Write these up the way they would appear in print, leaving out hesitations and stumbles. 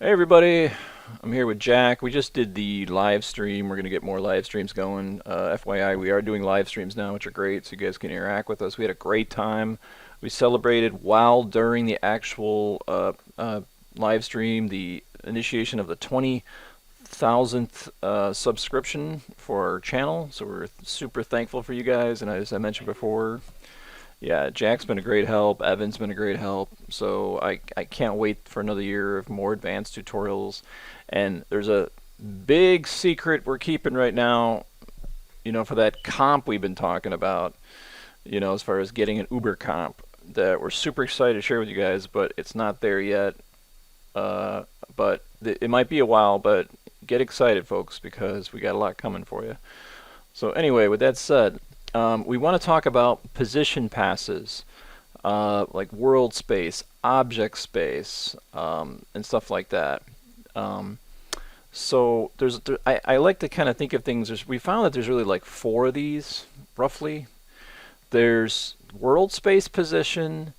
Hey everybody, I'm here with Jack. We just did the live stream. We're going to get more live streams going. FYI, we are doing live streams now, which are great, so you guys can interact with us. We had a great time. We celebrated while during the actual live stream the initiation of the 20,000th subscription for our channel. So we're super thankful for you guys. And as I mentioned before, yeah, Jack's been a great help. Evan's been a great help. So I can't wait for another year of more advanced tutorials. And there's a big secret we're keeping right now, for that comp we've been talking about, as far as getting an Uber comp that we're super excited to share with you guys, but it's not there yet. But it might be a while, but get excited, folks, because we got a lot coming for you. So anyway, with that said, we want to talk about position passes, like world space, object space, and stuff like that. So I like to kind of think of things. We found that there's really like 4 of these, roughly. There's world space position,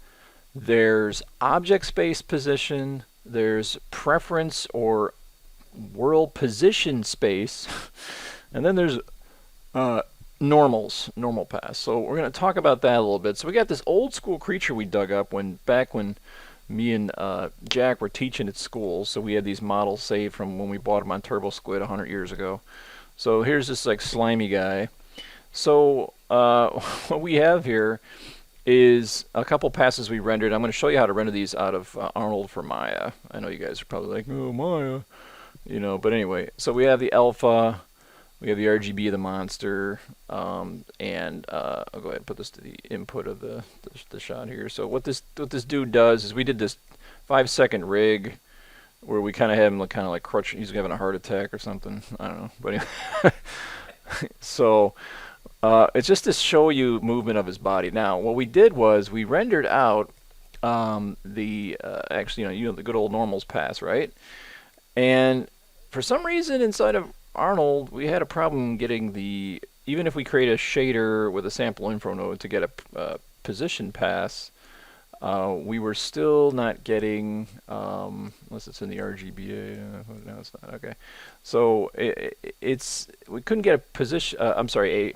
there's object space position, there's preference or world position space, and then there's normal pass. So we're going to talk about that a little bit. So we got this old school creature we dug up back when me and Jack were teaching at school. So we had these models saved from when we bought them on Turbo Squid 100 years ago. So here's this like slimy guy. So what we have here is a couple passes we rendered. I'm going to show you how to render these out of Arnold for Maya. I know you guys are probably like, oh, Maya, but anyway. So we have the alpha. We have the RGB of the monster, and I'll go ahead and put this to the input of the shot here. So what this dude does is we did this 5-second rig where we kind of had him look kind of like crutch. He's having a heart attack or something. I don't know, but anyway. So it's just to show you movement of his body. Now what we did was we rendered out actually the good old normals pass, right? And for some reason inside of Arnold, we had a problem getting even if we create a shader with a sample info node to get a position pass, we were still not getting, unless it's in the RGBA, no it's not, okay. So we couldn't get a position, a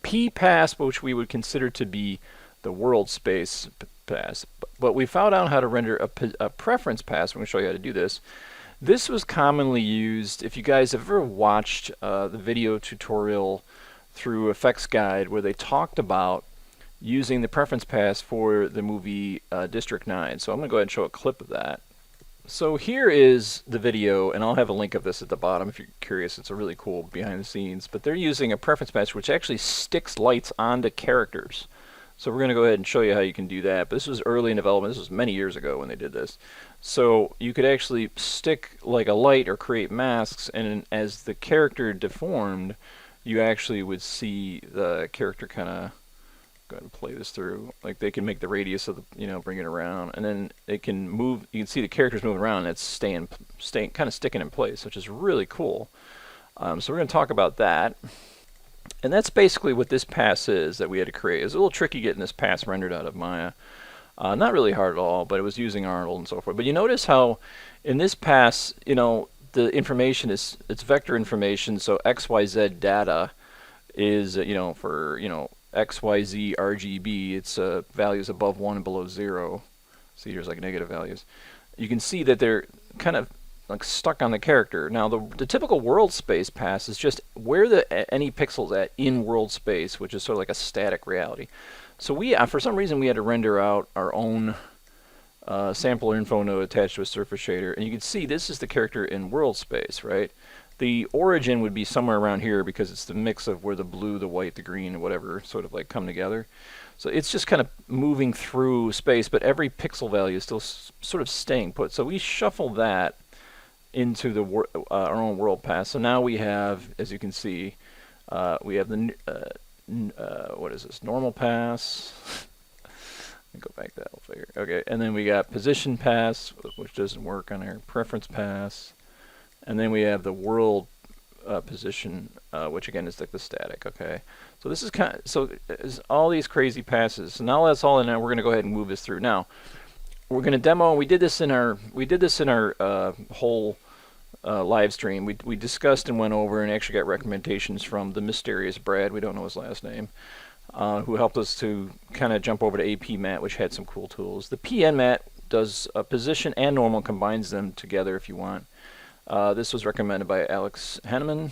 P pass, which we would consider to be the world space pass. But we found out how to render a preference pass. We're going to show you how to do this. This was commonly used, if you guys have ever watched the video tutorial through FXGuide where they talked about using the preference pass for the movie District 9. So I'm going to go ahead and show a clip of that. So here is the video, and I'll have a link of this at the bottom if you're curious. It's a really cool behind the scenes. But they're using a preference pass which actually sticks lights onto characters. So we're going to go ahead and show you how you can do that. But this was early in development. This was many years ago when they did this. So you could actually stick like a light or create masks, and as the character deformed, you actually would see the character kind of go ahead and play this through. Like they can make the radius of the, bring it around, and then it can move. You can see the characters moving around, and it's staying kind of sticking in place, which is really cool. So we're going to talk about that. And that's basically what this pass is that we had to create. It's a little tricky getting this pass rendered out of Maya. Not really hard at all, but it was using Arnold and so forth. But you notice how in this pass, the information it's vector information. So XYZ data is, for, XYZ RGB, it's values above 1 and below 0. See, here's like negative values. You can see that they're kind of like stuck on the character. Now the typical world space pass is just where any pixel's at in world space, which is sort of like a static reality. So for some reason we had to render out our own sampler info node attached to a surface shader, and you can see this is the character in world space, right? The origin would be somewhere around here because it's the mix of where the blue, the white, the green, whatever sort of like come together. So it's just kind of moving through space, but every pixel value is still sort of staying put. So we shuffle that into our own world pass. So now we have, as you can see, we have the what is this, normal pass. Let me go back that whole figure. Okay, and then we got position pass, which doesn't work on our preference pass, and then we have the world position, which again is like the static. Okay, so this is all these crazy passes. So now that's all in there. We're going to go ahead and move this through. Now we're going to demo. We did this in our whole live stream. We discussed and went over and actually got recommendations from the mysterious Brad. We don't know his last name. Who helped us to kind of jump over to AP Mat, which had some cool tools. The PN Mat does position and normal, combines them together if you want. This was recommended by Alex Henneman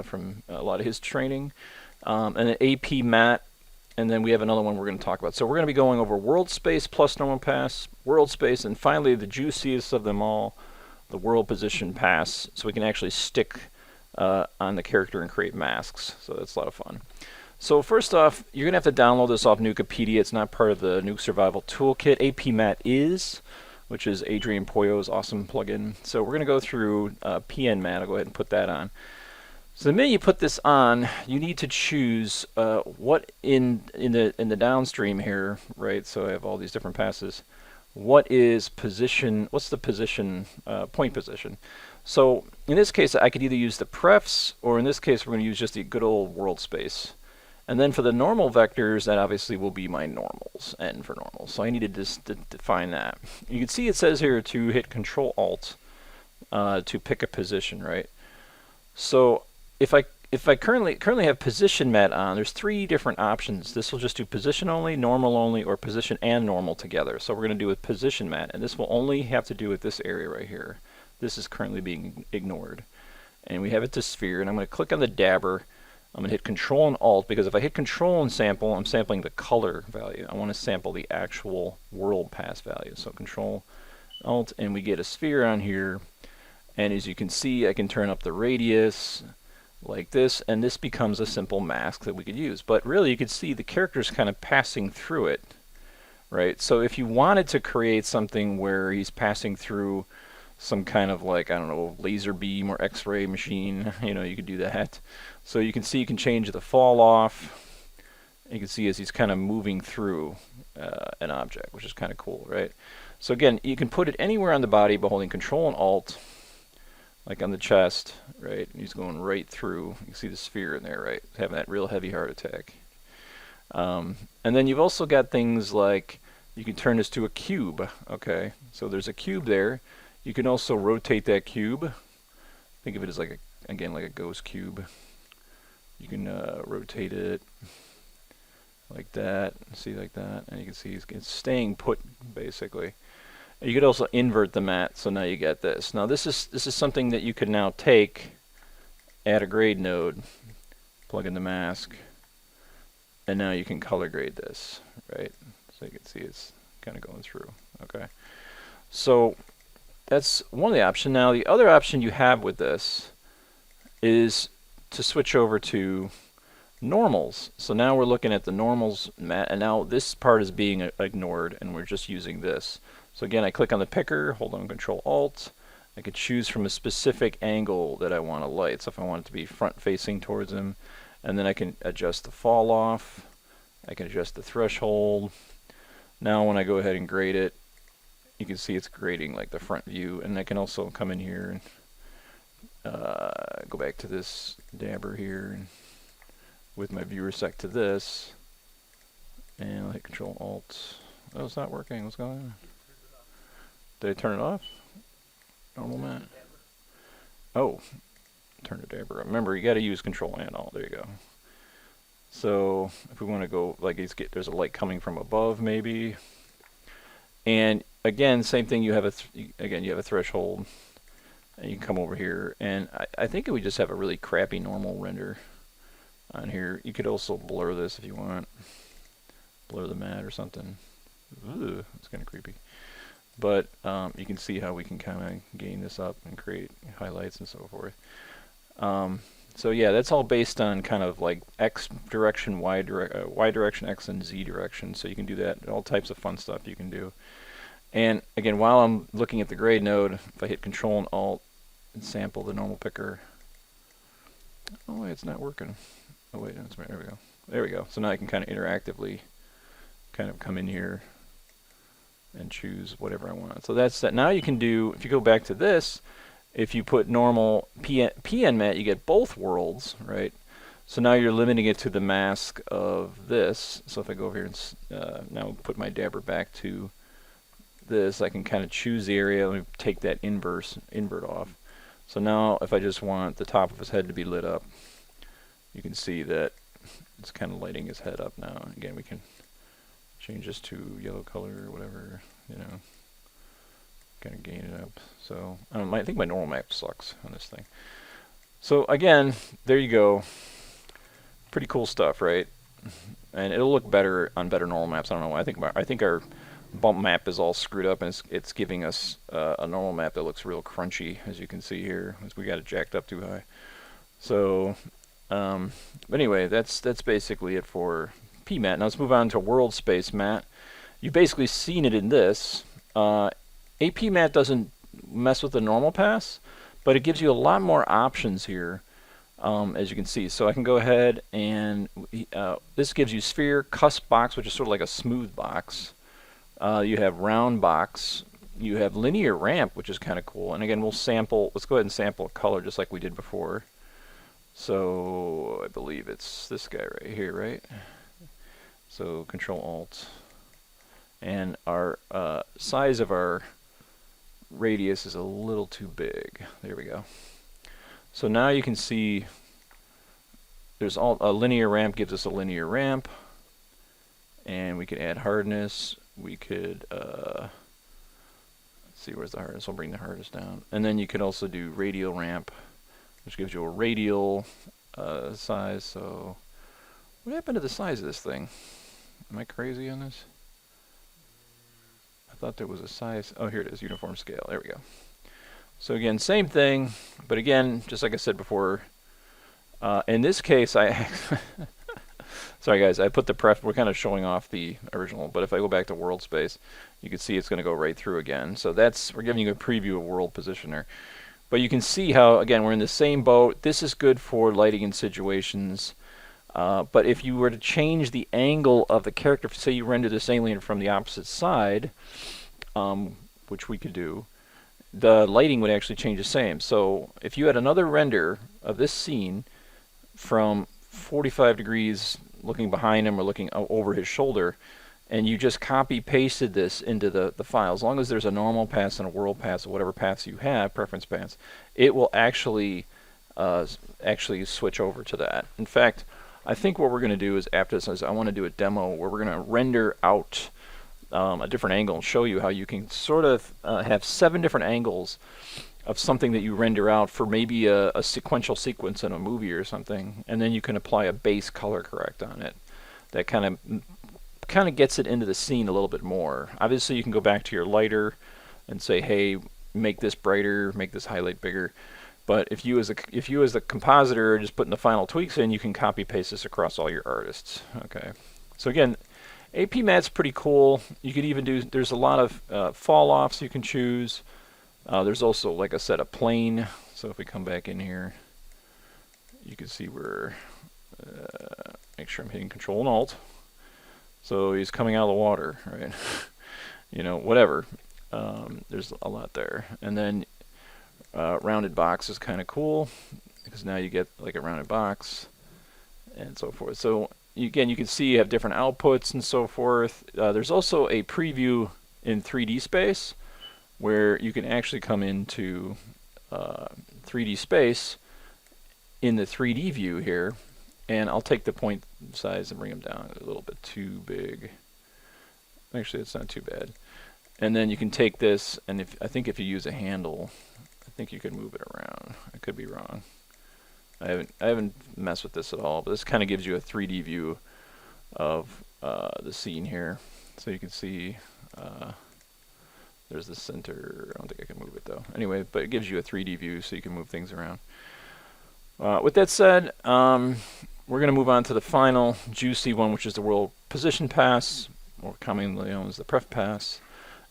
from a lot of his training. And an AP Mat, and then we have another one we're going to talk about. So we're going to be going over world space plus normal pass, world space, and finally the juiciest of them all, the world position pass, so we can actually stick on the character and create masks. So that's a lot of fun. So first off, you're going to have to download this off Nukepedia. It's not part of the Nuke Survival Toolkit. AP Mat is, which is Adrian Poyo's awesome plugin. So we're going to go through PN Mat. I'll go ahead and put that on. So the minute you put this on, you need to choose what in the downstream here, right? So I have all these different passes. What is position? What's the position? Point position. So in this case, I could either use the prefs, or in this case, we're going to use just the good old world space. And then for the normal vectors, that obviously will be my normals, N for normals. So I needed to define that. You can see it says here to hit Control-Alt to pick a position, right? So if I currently have position mat on, there's 3 different options. This will just do position only, normal only, or position and normal together. So we're going to do with position mat, and this will only have to do with this area right here. This is currently being ignored. And we have it to sphere, and I'm going to click on the dabber. I'm going to hit Control and Alt, because if I hit Control and sample, I'm sampling the color value. I want to sample the actual world pass value. So Control, Alt, and we get a sphere on here. And as you can see, I can turn up the radius like this, and this becomes a simple mask that we could use. But really, you can see the character's kind of passing through it, right? So if you wanted to create something where he's passing through some kind of, like, I don't know, laser beam or X-ray machine, you know, you could do that. So you can see you can change the fall off. You can see as he's kind of moving through an object, which is kind of cool, right? So again, you can put it anywhere on the body by holding Control and Alt, like on the chest, right? And he's going right through. You can see the sphere in there, right? Having that real heavy heart attack. And then you've also got things like you can turn this to a cube, okay? So there's a cube there. You can also rotate that cube. Think of it as like again, like a ghost cube. You can rotate it like that, see, like that, and you can see it's staying put, basically. You could also invert the mat, so now you get this. Now this is something that you could now take, add a grade node, plug in the mask, and now you can color grade this, right? So you can see it's kind of going through, okay? So that's one of the options. Now the other option you have with this is to switch over to normals. So now we're looking at the normals mat, and now this part is being ignored, and we're just using this. So again, I click on the picker, hold on Control Alt. I can choose from a specific angle that I want to light. So if I want it to be front facing towards him, and then I can adjust the fall off. I can adjust the threshold. Now when I go ahead and grade it, you can see it's grading like the front view, and I can also come in here and go back to this dabber here and with my viewer set to this, and I'll hit Control Alt. Oh, it's not working. What's going on? Did I turn it off? Normal mat. Oh, turn the dabber. Remember, you got to use Control and Alt. There you go. So if we want to go like there's a light coming from above, maybe. And again, same thing. You have a threshold, and you can come over here. And I think we just have a really crappy normal render on here. You could also blur this if you want. Blur the mat or something. Ooh, it's kind of creepy. But you can see how we can kind of gain this up and create highlights and so forth. So yeah, that's all based on kind of like X direction, Y direction, X and Z direction. So you can do that. All types of fun stuff you can do. And again, while I'm looking at the grade node, if I hit Control and Alt and sample the normal picker. Oh wait, it's not working. Oh wait, there we go. There we go. So now I can kind of interactively kind of come in here and choose whatever I want. So that's that. Now you can do, if you go back to this, if you put normal PN mat, you get both worlds, right? So now you're limiting it to the mask of this. So if I go over here and now put my dabber back to this, I can kind of choose the area. Let me take that invert off. So now if I just want the top of his head to be lit up, you can see that it's kind of lighting his head up now. Again, we can change this to yellow color or whatever, you know, kind of gain it up. So I think my normal map sucks on this thing. So again, there you go. Pretty cool stuff, right? And it'll look better on better normal maps. I don't know why. I think our bump map is all screwed up, and it's giving us a normal map that looks real crunchy, as you can see here, as we got it jacked up too high. So, but anyway, that's basically it for PMAT. Now let's move on to world space mat. You've basically seen it in this. AP mat doesn't mess with the normal pass, but it gives you a lot more options here, as you can see. So I can go ahead and this gives you sphere, cusp box, which is sort of like a smooth box. You have round box. You have linear ramp, which is kind of cool. And again, we'll sample. Let's go ahead and sample a color just like we did before. So I believe it's this guy right here, right? So Control Alt, and our size of our radius is a little too big. There we go. So now you can see there's a linear ramp gives us a linear ramp, and we can add hardness. We could let's see, where's the hardness? I'll bring the hardness down, and then you could also do radial ramp, which gives you a radial size. So what happened to the size of this thing? Am I crazy on this? I thought there was a size. Oh, here it is, uniform scale. There we go. So again, same thing, but again, just like I said before, in this case, I sorry guys, I put the pref. We're kind of showing off the original, but if I go back to world space, you can see it's going to go right through again. So we're giving you a preview of world positioner. But you can see how, again, we're in the same boat. This is good for lighting in situations. But if you were to change the angle of the character, say you render this alien from the opposite side, which we could do, the lighting would actually change the same. So if you had another render of this scene from 45 degrees looking behind him or looking over his shoulder, and you just copy pasted this into the file, as long as there's a normal pass and a world pass or whatever paths you have, preference paths, it will actually switch over to that. In fact, I think what we're going to do is after this, I want to do a demo where we're going to render out a different angle and show you how you can sort of have 7 different angles of something that you render out for maybe a sequential sequence in a movie or something, and then you can apply a base color correct on it. That kind of gets it into the scene a little bit more. Obviously, you can go back to your lighter and say, hey, make this brighter, make this highlight bigger. But if you as the compositor are just putting the final tweaks in, you can copy paste this across all your artists. Okay. So again, AP Mat's pretty cool. You could even do, there's a lot of fall offs you can choose. There's also, like I said, a plane. So if we come back in here, you can see where, make sure I'm hitting Control and Alt. So he's coming out of the water, right? You know, whatever. There's a lot there. And then rounded box is kind of cool because now you get like a rounded box and so forth. So again, you can see you have different outputs and so forth. There's also a preview in 3D space where you can actually come into 3D space in the 3D view here, and I'll take the point size and bring them down a little bit too big. Actually, it's not too bad. And then you can take this, and I think if you use a handle, I think you can move it around. I could be wrong. I haven't messed with this at all, but this kind of gives you a 3D view of the scene here. So you can see there's the center. I don't think I can move it though. Anyway, but it gives you a 3D view so you can move things around. With that said, we're going to move on to the final juicy one, which is the World Position Pass, or commonly known as the Pref Pass.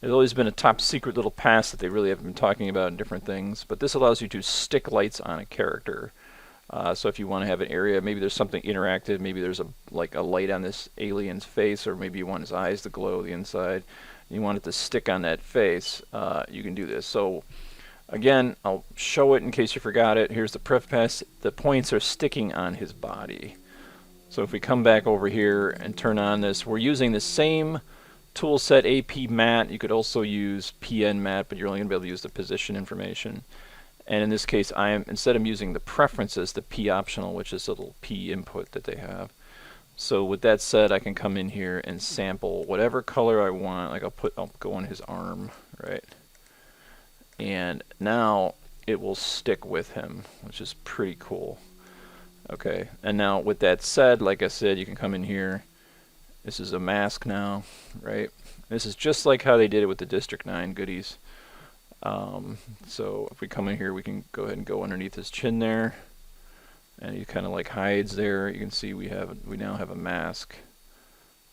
It's always been a top secret little pass that they really haven't been talking about in different things, but this allows you to stick lights on a character. So if you want to have an area, maybe there's something interactive, maybe there's like a light on this alien's face, or maybe you want his eyes to glow the inside, and you want it to stick on that face, you can do this. So again, I'll show it in case you forgot it. Here's the Pref Pass. The points are sticking on his body. So if we come back over here and turn on this, we're using the same tool set AP matte. You could also use PN matte, but you're only going to be able to use the position information. And in this case, instead of using the preferences, the P optional, which is a little P input that they have. So with that said, I can come in here and sample whatever color I want. Like I'll go on his arm, right? And now it will stick with him, which is pretty cool. Okay, and now with that said, like I said, you can come in here. This is a mask now, right? This is just like how they did it with the District 9 goodies. So if we come in here, we can go ahead and go underneath his chin there, and he kind of like hides there. You can see we now have a mask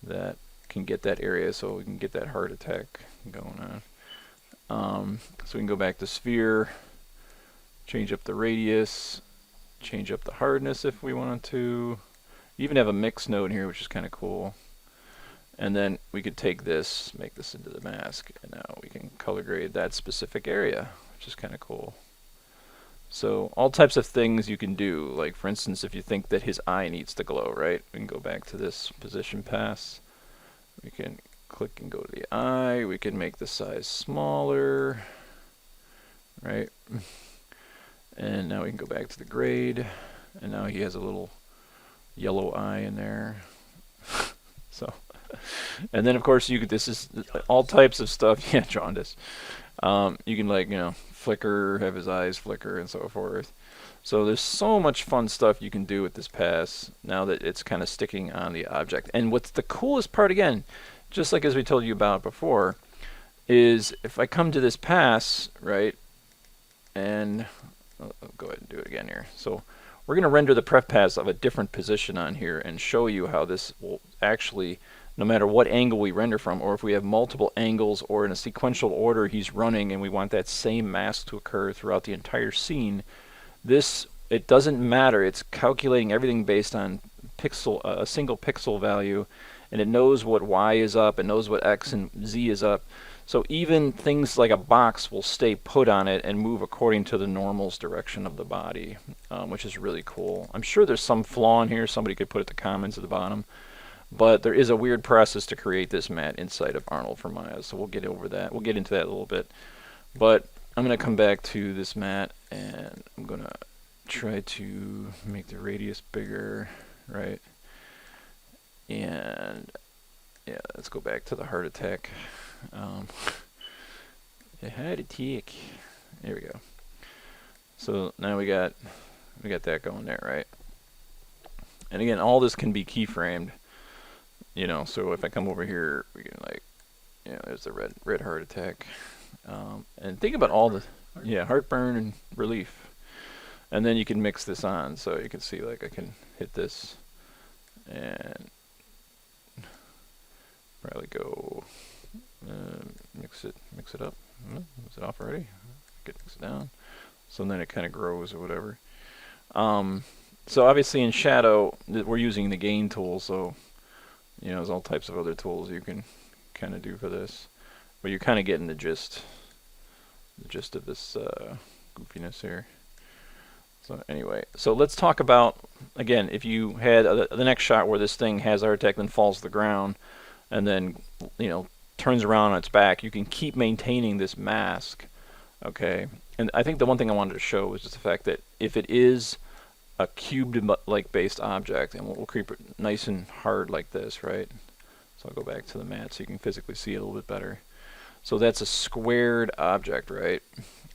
that can get that area, so we can get that heart attack going on. So we can go back to sphere, change up the radius, change up the hardness if we want to. You even have a mix node here, which is kind of cool. And then we could take this, make this into the mask, and now we can color grade that specific area, which is kind of cool. So all types of things you can do. Like for instance, if you think that his eye needs to glow, right? We can go back to this position pass. We can click and go to the eye. We can make the size smaller, right? And now we can go back to the grade, and now he has a little yellow eye in there. So, and then of course this is all types of stuff. Yeah, jaundice. You can, like, flicker, have his eyes flicker, and so forth. So there's so much fun stuff you can do with this pass now that it's kind of sticking on the object. And what's the coolest part, again, just like as we told you about before, is if I come to this pass, right, and I'll go ahead and do it again here. So we're going to render the pref pass of a different position on here and show you how this will actually, no matter what angle we render from, or if we have multiple angles or in a sequential order he's running and we want that same mask to occur throughout the entire scene, it doesn't matter. It's calculating everything based on a single pixel value, and it knows what Y is up, it knows what X and Z is up. So even things like a box will stay put on it and move according to the normal's direction of the body, which is really cool. I'm sure there's some flaw in here. Somebody could put it in the comments at the bottom. But there is a weird process to create this matte inside of Arnold for Maya, so we'll get over that. We'll get into that a little bit. But I'm going to come back to this matte, and I'm going to try to make the radius bigger, right? And yeah, let's go back to the heart attack. The heart attack. There we go. So now we got that going there, right? And again, all this can be keyframed. So if I come over here, we can, like, there's the red heart attack. And think about all the, heartburn and relief. And then you can mix this on, so you can see, like, I can hit this and probably go mix it up. Is it off already? Mix it down. So then it kind of grows or whatever. So obviously in shadow, we're using the gain tool, so there's all types of other tools you can kind of do for this, but you're kind of getting the gist of this goofiness here. So anyway, so let's talk about, again, if you had the next shot where this thing has heart attack, then falls to the ground, and then turns around on its back, you can keep maintaining this mask, okay? And I think the one thing I wanted to show was just the fact that if it is a cubed-like based object, and we'll creep it nice and hard like this, right? So I'll go back to the matte so you can physically see it a little bit better. So that's a squared object, right?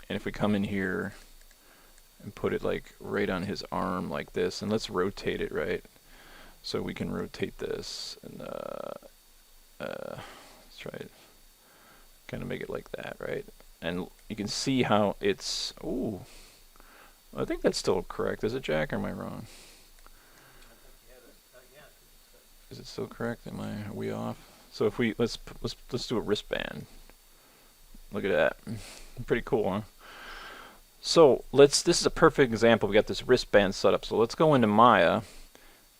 And if we come in here and put it like right on his arm like this, and let's rotate it, right? So we can rotate this, and let's try it, kind of make it like that, right? And you can see how it's, ooh, I think that's still correct. Is it, Jack, or am I wrong? Is it still correct? Are we off? So if we let's do a wristband. Look at that. Pretty cool, huh? So this is a perfect example. We got this wristband set up. So let's go into Maya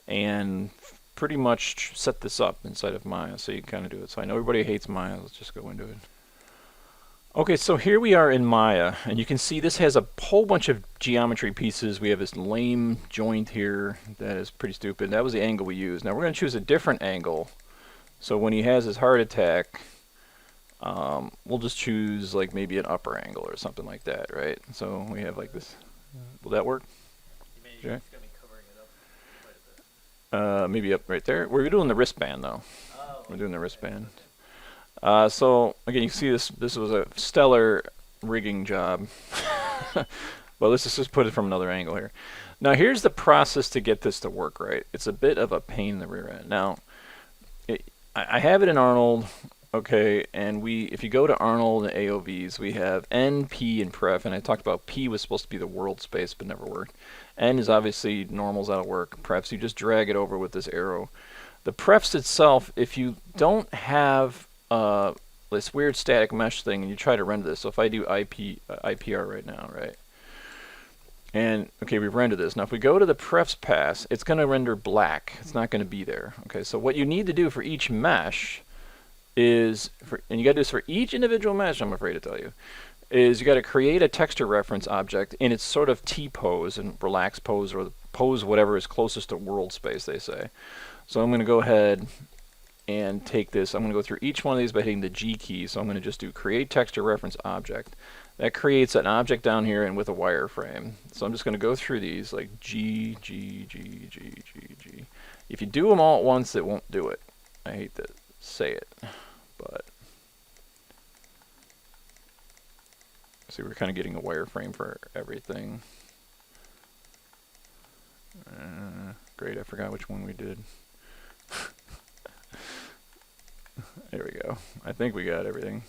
and pretty much set this up inside of Maya so you can kind of do it. So I know everybody hates Maya. Let's just go into it. Okay, so here we are in Maya, and you can see this has a whole bunch of geometry pieces. We have this lame joint here that is pretty stupid. That was the angle we used. Now we're going to choose a different angle So when he has his heart attack, we'll just choose like maybe an upper angle or something like that, right? So we have like this. Will that work? Sure. Maybe up right there. We're doing the wristband though. We're doing the wristband. So again, you see this. This was a stellar rigging job. But let's just put it from another angle here. Now here's the process to get this to work right. It's a bit of a pain in the rear end. Now, I have it in Arnold, okay, and if you go to Arnold and AOVs, we have N, P, and Pref, and I talked about P was supposed to be the world space, but never worked. N is obviously normals that'll work. Prefs, you just drag it over with this arrow. The prefs itself, if you don't have this weird static mesh thing and you try to render this, so if I do IPR right now, right? And okay, we've rendered this. Now if we go to the prefs pass, it's going to render black. It's not going to be there. Okay, so what you need to do for each mesh is, and you got to do this for each individual mesh, I'm afraid to tell you, is you got to create a texture reference object in its sort of T-pose and relax pose or pose whatever is closest to world space, they say. So I'm going to go ahead and take this. I'm going to go through each one of these by hitting the G key. So I'm going to just do create texture reference object. That creates an object down here and with a wireframe. So I'm just going to go through these like G, G, G, G, G, G. If you do them all at once, it won't do it. I hate to say it, but see, we're kind of getting a wireframe for everything. Great, I forgot which one we did. There we go. I think we got everything.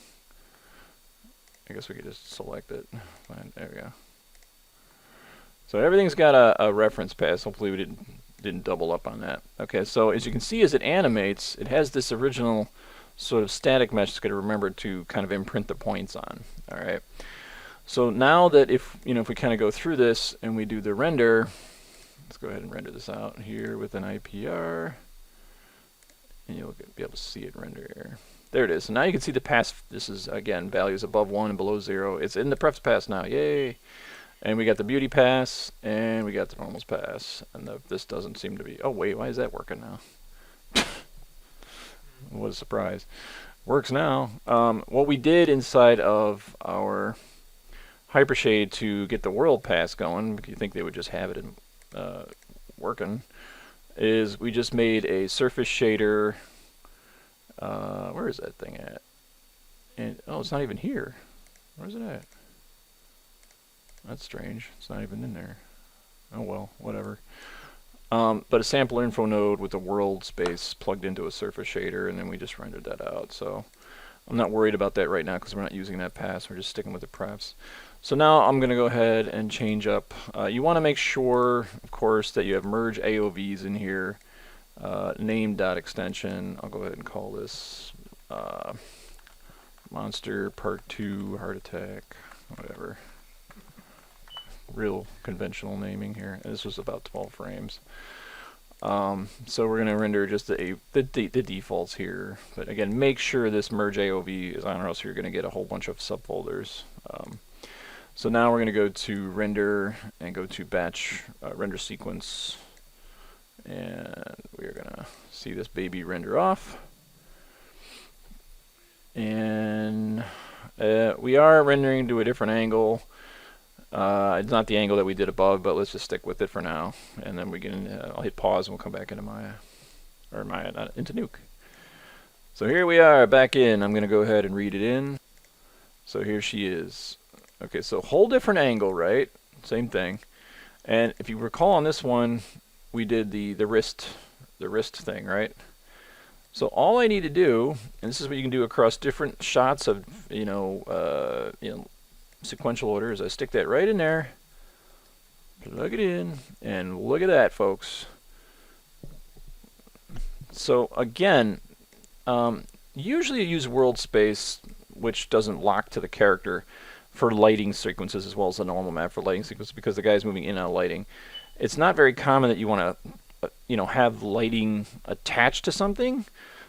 I guess we could just select it. Fine, there we go. So everything's got a reference pass. Hopefully we didn't double up on that. Okay, so as you can see, as it animates, it has this original sort of static mesh it's got to remember to kind of imprint the points on. All right. So now that if we kind of go through this and we do the render, let's go ahead and render this out here with an IPR, and you'll be able to see it render here. There it is. So now you can see the pass. This is, again, values above 1 and below 0. It's in the prefs pass now. Yay! And we got the beauty pass, and we got the normals pass. And this doesn't seem to be... Oh, wait, why is that working now? What a surprise. Works now. What we did inside of our Hypershade to get the world pass going, because you think they would just have it in, working, is we just made a surface shader... where is that thing at? And oh, it's not even here. Where's it at? That's strange. It's not even in there. Oh well, whatever. But a sample info node with the world space plugged into a surface shader, and then we just rendered that out. So I'm not worried about that right now because we're not using that pass. We're just sticking with the prefs. So now I'm going to go ahead and change up. You want to make sure, of course, that you have merge AOVs in here. Name.extension. I'll go ahead and call this Monster Part 2 Heart Attack, whatever. Real conventional naming here. This was about 12 frames. So we're going to render just the defaults here. But again, make sure this merge AOV is on, or else you're going to get a whole bunch of subfolders. So now we're going to go to render and go to batch render sequence. And we're going to see this baby render off. And we are rendering to a different angle. It's not the angle that we did above, but let's just stick with it for now. And then we can, I'll hit pause and we'll come back into into Nuke. So here we are back in. I'm going to go ahead and read it in. So here she is. Okay, so whole different angle, right? Same thing. And if you recall on this one, we did the wrist thing, right? So all I need to do, and this is what you can do across different shots of sequential order, is I stick that right in there, plug it in, and look at that, folks. So again, usually you use world space, which doesn't lock to the character, for lighting sequences as well as the normal map for lighting sequences, because the guy's moving in and out of lighting. It's not very common that you want to, have lighting attached to something.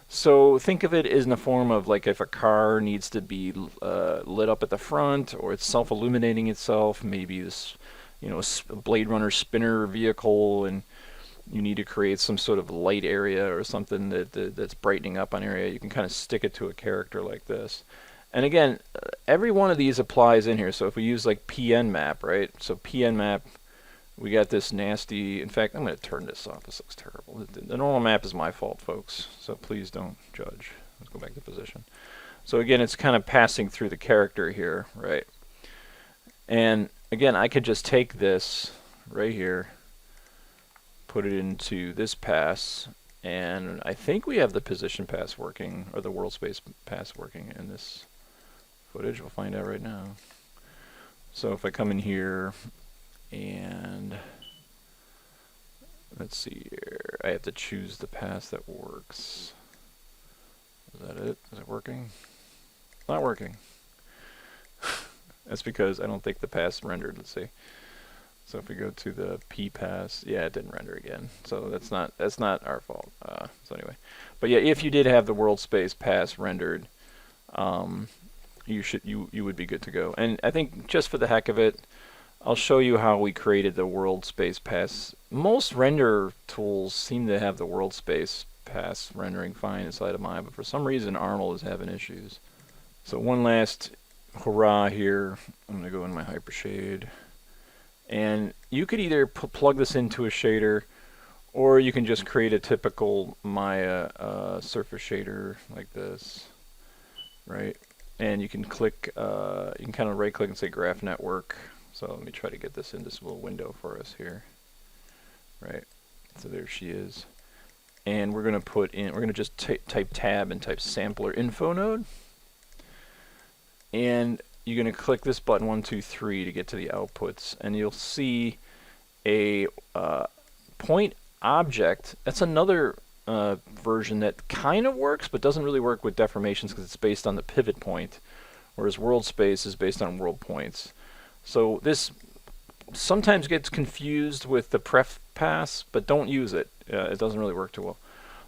So think of it as in the form of like if a car needs to be lit up at the front, or it's self-illuminating itself. Maybe this, a Blade Runner spinner vehicle, and you need to create some sort of light area or something that's brightening up an area, you can kind of stick it to a character like this. And again, every one of these applies in here. So if we use like PN map, right? So PN map, we got this nasty, in fact, I'm going to turn this off. This looks terrible. The normal map is my fault, folks. So please don't judge. Let's go back to position. So again, it's kind of passing through the character here, right? And again, I could just take this right here, put it into this pass, and I think we have the position pass working, or the world space pass working in this footage. We'll find out right now. So if I come in here, and let's see here, I have to choose the pass that works. Is that it? Is it working? Not working. That's because I don't think the pass rendered. Let's see. So if we go to the P pass, yeah, it didn't render again. So that's not our fault. So anyway, but yeah, if you did have the world space pass rendered, you would be good to go. And I think just for the heck of it, I'll show you how we created the world space pass. Most render tools seem to have the world space pass rendering fine inside of mine, but for some reason Arnold is having issues. So one last hurrah here. I'm going to go in my hypershade. And you could either plug this into a shader, or you can just create a typical Maya surface shader like this, right? And you can click, you can kind of right click and say Graph Network. So let me try to get this in this little window for us here, right? So there she is. And we're going to put in, we're going to just type tab and type sampler info node. And you're going to click this button 1, 2, 3 to get to the outputs, and you'll see a point object. That's another version that kind of works, but doesn't really work with deformations because it's based on the pivot point, whereas world space is based on world points. So this sometimes gets confused with the Pref pass, but don't use it. It doesn't really work too well.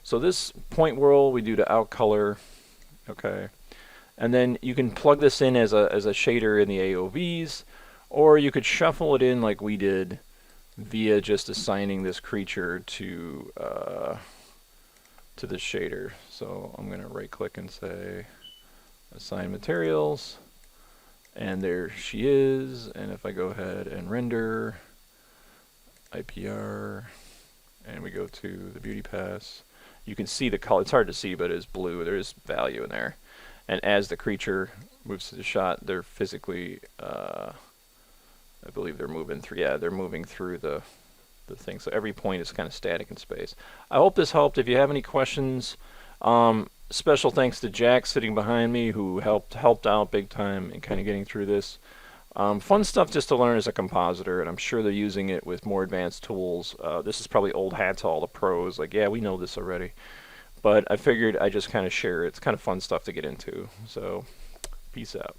So this point world we do to out color, okay. And then you can plug this in as a shader in the AOVs, or you could shuffle it in like we did via just assigning this creature to this shader. So I'm going to right click and say assign materials, and there she is. And if I go ahead and render IPR, and we go to the beauty pass, you can see the color. It's hard to see, but it's blue. There is value in there. And as the creature moves to the shot, they're physically, I believe they're moving through, yeah, they're moving through the thing. So every point is kind of static in space. I hope this helped. If you have any questions, special thanks to Jack sitting behind me, who helped out big time in kind of getting through this. Fun stuff just to learn as a compositor, and I'm sure they're using it with more advanced tools. This is probably old hat to all the pros, like, yeah, we know this already. But I figured I just kind of share it. It's kind of fun stuff to get into. So, peace out.